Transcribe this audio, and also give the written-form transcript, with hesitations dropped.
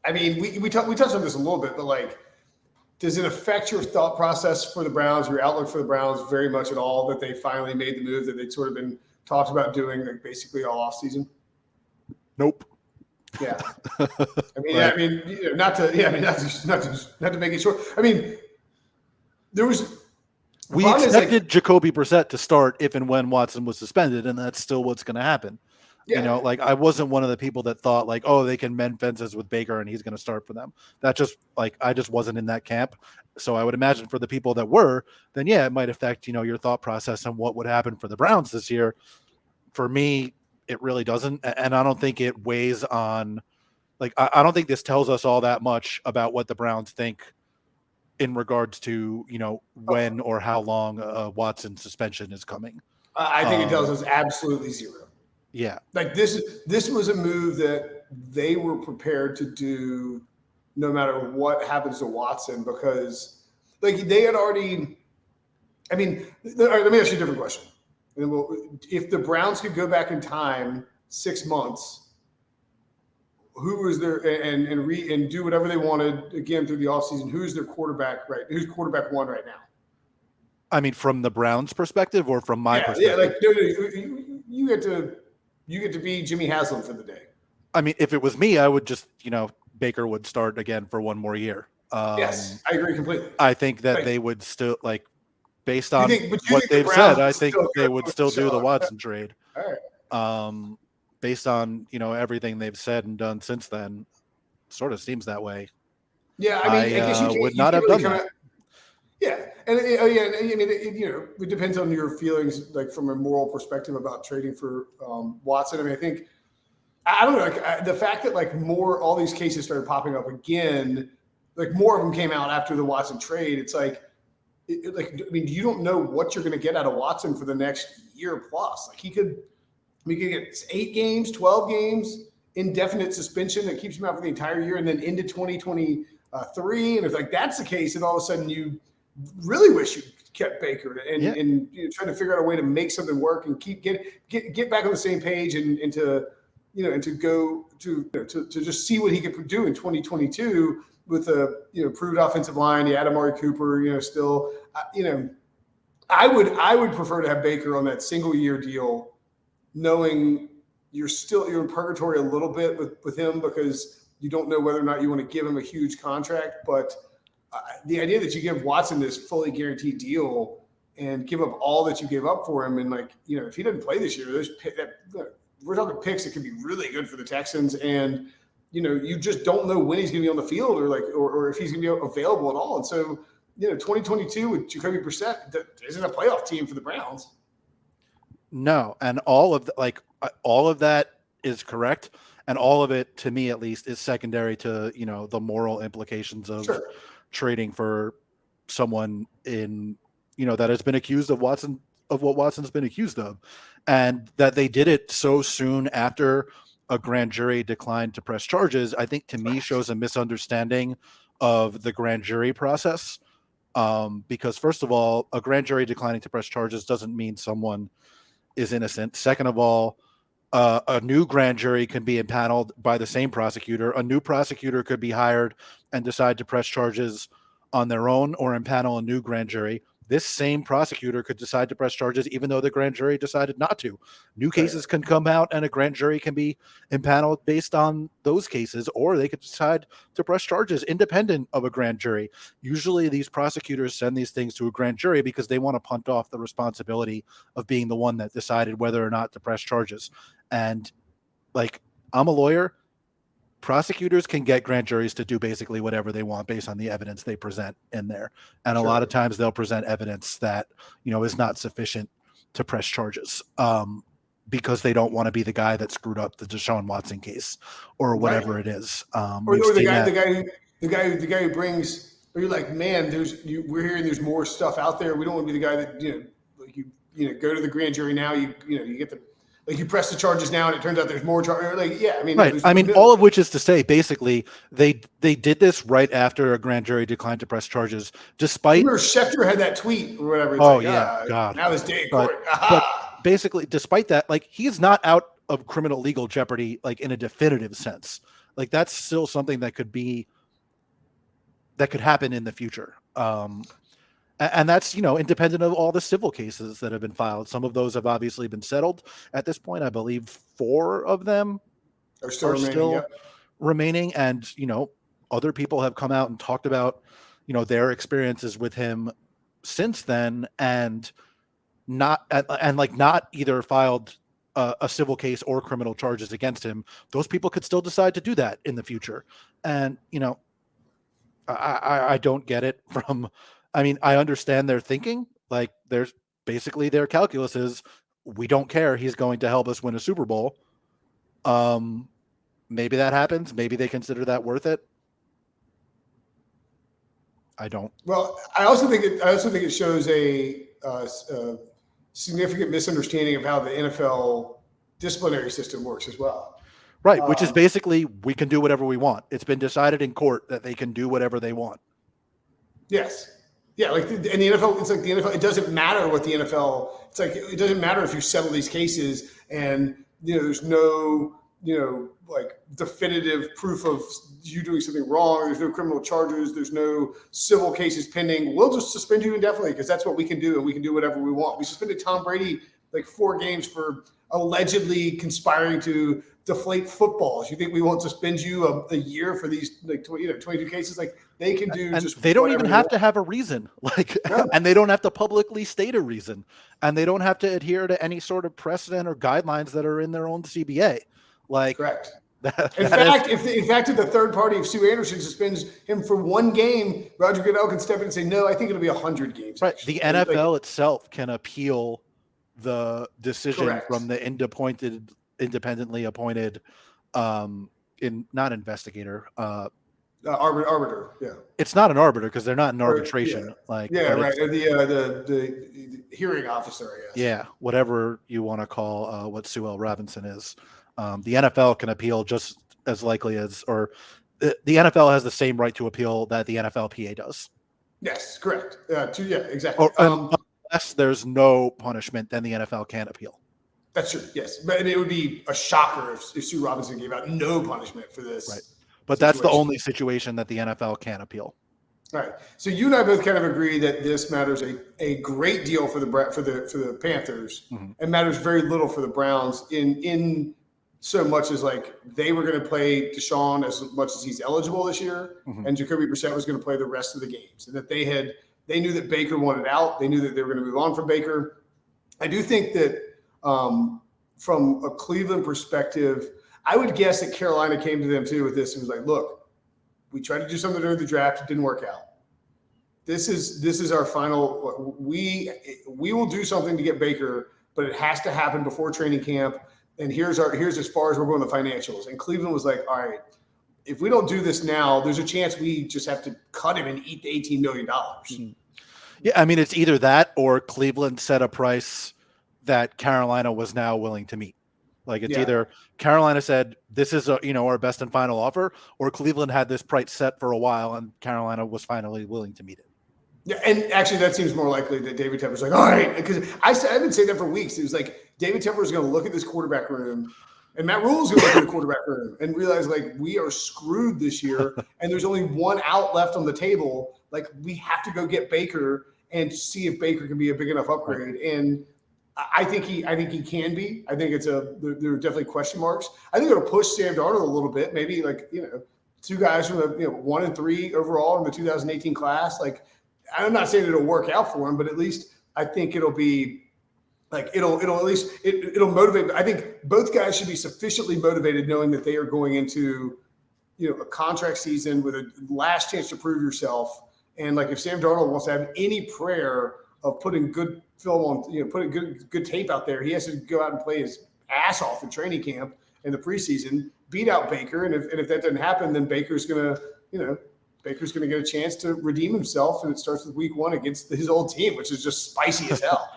I mean, we touched on this a little bit, but like, does it affect your thought process for the Browns, your outlook for the Browns very much at all that they finally made the move that they'd sort of been talked about doing like basically all off season? Nope. Yeah. Not to make it short. I mean, we expected Jacoby Brissett to start if and when Watson was suspended, and that's still what's going to happen. Yeah. I wasn't one of the people that thought like, oh, they can mend fences with Baker and he's going to start for them. That just I just wasn't in that camp. So I would imagine for the people that were, then yeah, it might affect, your thought process on what would happen for the Browns this year. For me, it really doesn't. And I don't think it weighs on, I don't think this tells us all that much about what the Browns think in regards to, when or how long a Watson suspension is coming. I think it tells us absolutely zero. Yeah. This was a move that they were prepared to do no matter what happens to Watson, because they had already, all right, let me ask you a different question. If the Browns could go back in time 6 months, who was there and do whatever they wanted again through the offseason, who's their quarterback, right? Who's quarterback one right now? I mean, from the Browns' perspective or from my perspective? You get to be Jimmy Haslam for the day. I mean, if it was me, I would just, Baker would start again for one more year. Yes, I agree completely. I think that they would still, based on what they've said, I think they would still do the Watson trade. All right. Based on, everything they've said and done since then, sort of seems that way. Yeah, I guess you would not have done that. Yeah, and it depends on your feelings, from a moral perspective about trading for Watson. I think I don't know, the fact that all these cases started popping up again, more of them came out after the Watson trade. It's you don't know what you're going to get out of Watson for the next year plus. He could get 8 games, 12 games, indefinite suspension that keeps him out for the entire year, and then into 2023. And if that's the case, then all of a sudden you really wish you kept Baker and trying to figure out a way to make something work and get back on the same page and to just see what he could do in 2022 with a improved offensive line. You add Amari Cooper, still I would prefer to have Baker on that single year deal, knowing you're in purgatory a little bit with him because you don't know whether or not you want to give him a huge contract, but the idea that you give Watson this fully guaranteed deal and give up all that you gave up for him, and if he doesn't play this year, we're talking picks that could be really good for the Texans, and you just don't know when he's going to be on the field or if he's going to be available at all. And so 2022 with Jacoby Brissett isn't a playoff team for the Browns. No, and all of that is correct, and all of it, to me at least, is secondary to the moral implications of trading for someone that has been accused of what Watson's been accused of, and that they did it so soon after a grand jury declined to press charges, I think to me shows a misunderstanding of the grand jury process. Because first of all, a grand jury declining to press charges doesn't mean someone is innocent. Second of all, a new grand jury can be impaneled by the same prosecutor. A new prosecutor could be hired and decide to press charges on their own or impanel a new grand jury. This same prosecutor could decide to press charges even though the grand jury decided not to. New cases can come out and a grand jury can be impaneled based on those cases, or they could decide to press charges independent of a grand jury. Usually these prosecutors send these things to a grand jury because they want to punt off the responsibility of being the one that decided whether or not to press charges. And I'm a lawyer. Prosecutors can get grand juries to do basically whatever they want based on the evidence they present in there. And a lot of times they'll present evidence that, is not sufficient to press charges because they don't want to be the guy that screwed up the Deshaun Watson case or whatever it is. Or the guy who brings, or you're like, man, we're hearing there's more stuff out there. We don't want to be the guy that, you go to the grand jury now, you get the, you press the charges now and it turns out there's more charges. Right. All of which is to say, basically, they did this right after a grand jury declined to press charges, despite. Remember Schefter had that tweet or whatever. It's God. Now this day in court. But basically, despite that, he's not out of criminal legal jeopardy, in a definitive sense. Like that's still something that could happen in the future. And that's, independent of all the civil cases that have been filed. Some of those have obviously been settled at this point. I believe 4 of them are still remaining. And, other people have come out and talked about, their experiences with him since then, and not either filed a civil case or criminal charges against him. Those people could still decide to do that in the future. And, I don't get it I understand their thinking. Like, there's basically their calculus is, we don't care. He's going to help us win a Super Bowl. Maybe that happens. Maybe they consider that worth it. I don't. Well, I also think it shows a significant misunderstanding of how the NFL disciplinary system works as well. Right, which is basically, we can do whatever we want. It's been decided in court that they can do whatever they want. Yes. Yeah, and the NFL, it's like the NFL, it doesn't matter what the NFL, it's like, it doesn't matter if you settle these cases and, there's no, like definitive proof of you doing something wrong. There's no criminal charges. There's no civil cases pending. We'll just suspend you indefinitely because that's what we can do, and we can do whatever we want. We suspended Tom Brady like 4 games for allegedly conspiring to deflate footballs. You think we won't suspend you a year for these 22 cases? Like, they can do, and just they don't even have to have a reason, and they don't have to publicly state a reason, and they don't have to adhere to any sort of precedent or guidelines that are in their own CBA. Like, correct. In fact, if the third party, if Sue Anderson suspends him for 1 game, Roger Goodell can step in and say, no, I think it'll be 100 games. Right. The NFL itself can appeal the decision from the independently appointed, not investigator, arbiter. Yeah. It's not an arbiter because they're not in arbitration. Right. The hearing officer. I guess. Yeah. Whatever you want to call what Sue L. Robinson is. The NFL can appeal just as likely as, or the NFL has the same right to appeal that the NFLPA does. Yes, correct. Exactly. Unless there's no punishment, then the NFL can appeal. That's true. Yes, but it would be a shocker if Sue Robinson gave out no punishment for this. Right. But that's the only situation that the NFL can appeal. All right. So you and I both kind of agree that this matters a great deal for the Panthers, and matters very little for the Browns in so much as like they were going to play DESHAUN as much as he's eligible this year, and Jacoby Brissett was going to play the rest of the games, and that they knew that Baker wanted out. They knew that they were going to move on from Baker. I do think that from a Cleveland perspective, I would guess that Carolina came to them too with this and was like, look, we tried to do something during the draft. It didn't work out. This is our final. We will do something to get Baker, but it has to happen before training camp. And here's as far as we're going the financials. And Cleveland was like, all right, if we don't do this now, there's a chance we just have to cut him and eat the $18 million. Yeah, I mean, it's either that or Cleveland set a price that Carolina was now willing to meet. Like, it's either Carolina said, this is our best and final offer, or Cleveland had this price set for a while and Carolina was finally willing to meet it. Yeah, and actually that seems more likely that David Tepper's like, all right, because I've been saying that for weeks. It was like David Tepper is going to look at this quarterback room, and Matt Rule is going to look at the quarterback room and realize, like, we are screwed this year, and there's only one out left on the table. Like, we have to go get Baker and see if Baker can be a big enough upgrade. And I think he can be. I think there are definitely question marks. I think it'll push Sam Darnold a little bit. Maybe 2 guys from the 1 and 3 overall in the 2018 class. Like, I'm not saying it'll work out for him, but at least I think it'll be like it'll motivate. I think both guys should be sufficiently motivated, knowing that they are going into a contract season with a last chance to prove yourself. And like, if Sam Darnold wants to have any prayer of putting good film on, putting good tape out there, he has to go out and play his ass off in training camp in the preseason, beat out Baker. And if that doesn't happen, then Baker's going to get a chance to redeem himself. And it starts with week 1 against his old team, which is just spicy as hell.